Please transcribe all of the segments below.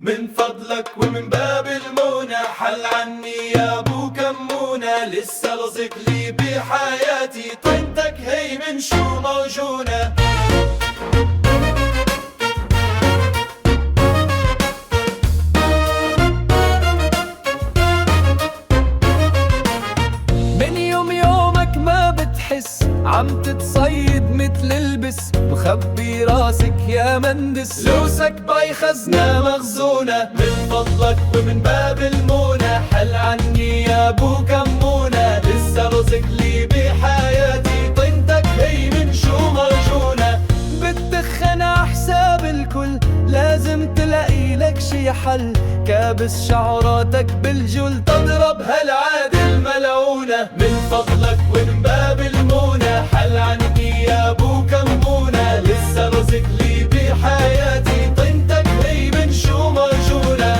من فضلك ومن باب المنى حل عني يا ابو كمونة، لسه لصق لي بحياتي طينتك هي من شو موجونة. من يومك ما بتحس عم تتصيد مثل البس، مخبي راسك يا مندس، لوسك باي خزنة مخزونة. من فضلك ومن باب المنى حل عني يا ابو كمونة، لسه رزق لي بحياتي طينتك هي من شو مرجونة. بتدخن حساب الكل لازم تلاقي لك شي حل، كابس شعراتك بالجل تضرب هالعادة الملعونة. من فضلك ومن باب المنى حل عني يا ابو كمونة، لسه رزق لي بحياتي طينتك هي من شو مرجونة.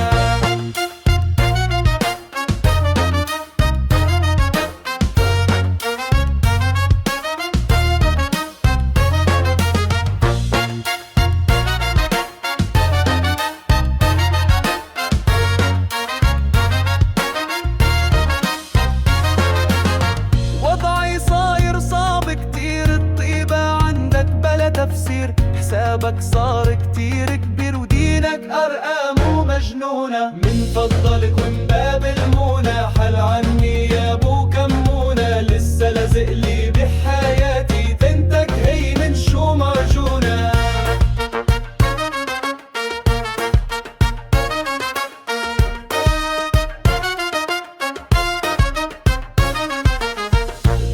وضعي صاير صعب كتير، الطيبة عندك بلا تفسير، حسابك صار كتير كبير ودينك أرقام ومجنونة. من فضلك ومن باب المنى حل عني يا ابو كمونة، لسه لازق لي بحياتي طينتك هي من شو مرجونة.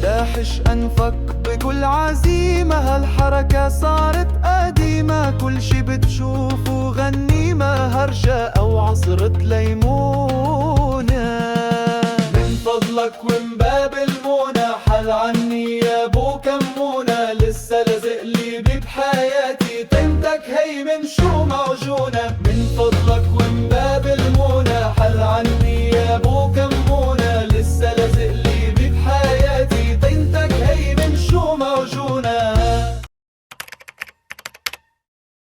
داحش أنفك بكل عزيمة، هالحركة صارت قديمة، كل شي بتشوفه غنيمة، هرشة أو عصرة ليمونة. من فضلك ومن باب